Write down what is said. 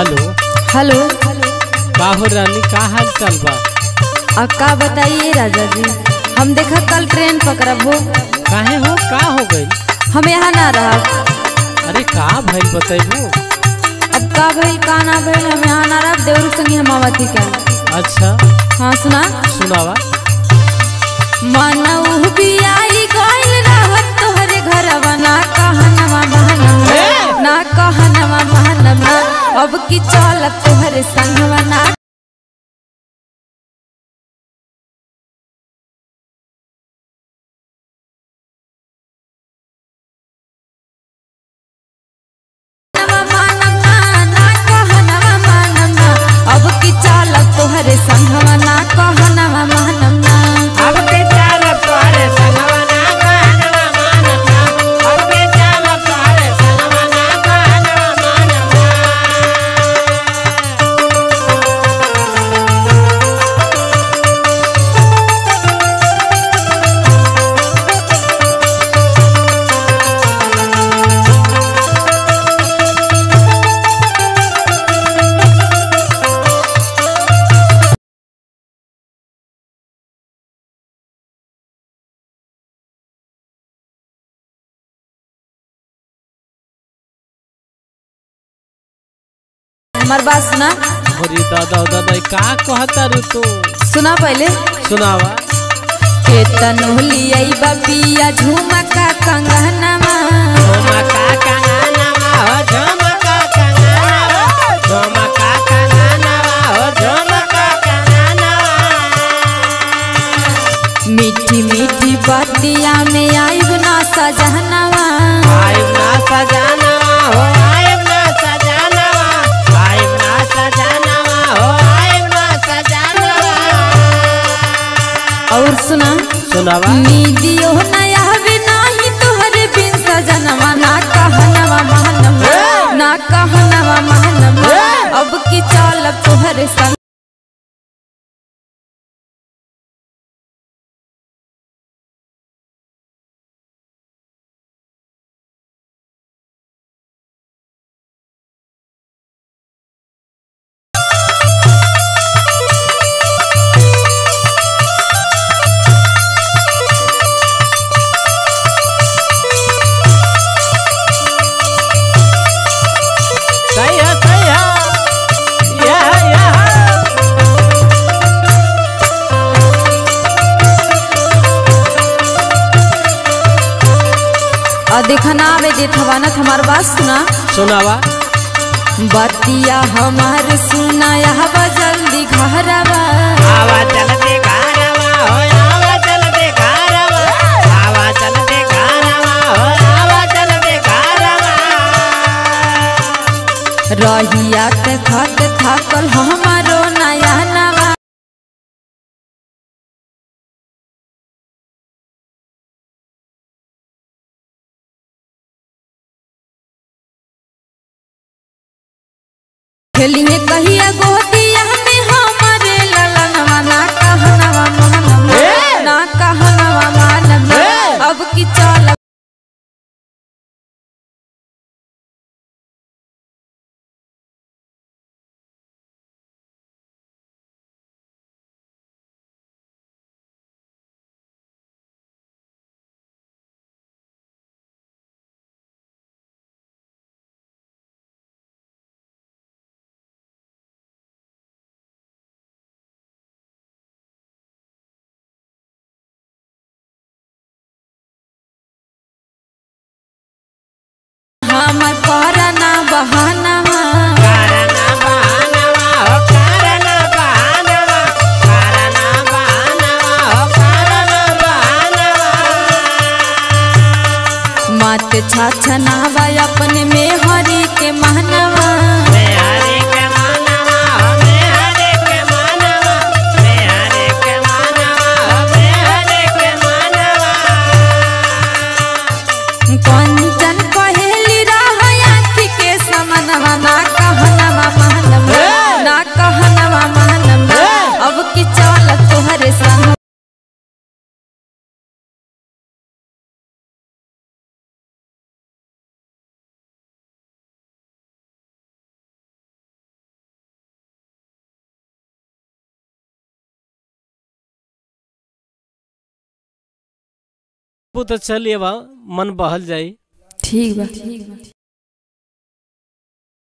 Hello. Hello. का हो रानी, का हाल चाल बा? का बताइए राजा जी, हम देखा कल ट्रेन पकड़ब हो। काहे हो, का हो गई? हम यहाँ ना रहा। अरे का भइल बताइबू? अब का भइल का ना भइल, हम यहाँ ना रहा। देवरुख संगी हम आवत ही क्या। अच्छा हाँ सुना। सुनावा। मनऊ भी आई गइल रहत तोहरे घरवा, ना कहनवा बहनवा ना कहनवा बहनवा, अब की चलत तोहरे संगवा ना। अब की चलत तोहरे संगवा ना कहनवा बहनवा, अब के चालत तोहरे संगवा ना कहनवा मानवा, अब के चालत तोहरे संगवा ना कहनवा मानवा। हमार बात सुना। अरे दादा दादा का कहता रू तू? सुना पहले। सुनावा। केतन लियाई बपिया झुमका कंगनवा, झुमका कंगनवा हो, झुमका कंगनवा, झुमका कंगनवा हो, झुमका कंगनवा। मीठी मीठी बतिया में आइब ना सजनवा, आइब ना सजनवा हो, आइब ना सजनवा, आइब ना सजनवा हो, आइब ना सजनवा। और सुना। सुनावा। नीदियो नया भी नाही तोहरे बिन सजनवा, ना कहनवा महनवा ना कहनवा महनवा, अब की चलत तोहरे संग। सही है, सही है। यह देखना आवे देत हवा ना। हमार बात सुना। सुनावा। बतिया हमार सुना हवा जल्दी घरवा, आवा चलते घरवा हो, आवा चलते घरवा, आवा चलते घरवा हो, आवा चलते घरवा। रहिया के खत थाकल हमारो नया नवा। खेलिए कहिया गोदिया में हमारे ललनवा, ना कहनवा मनवा ना कहनवा मानवा, अब की चल। हमर करना बहानवा, करना बहानवा हो, करना बहानवा, करना बहानवा हो, करना बहानवा। मत छछनावा अपने में हरि के महनवा, मैं हरे के मानवा हो, मैं हरे के मानवा, मैं हरे के मानवा हो, मैं हरे के मानवा। कंचन कहेली रहया के समनवा, ना कहनवा महनवा ना कहनवा महनवा, अब की चलत तोहरे संग। तो चलिए बा मन बहल जाई। ठीक बा।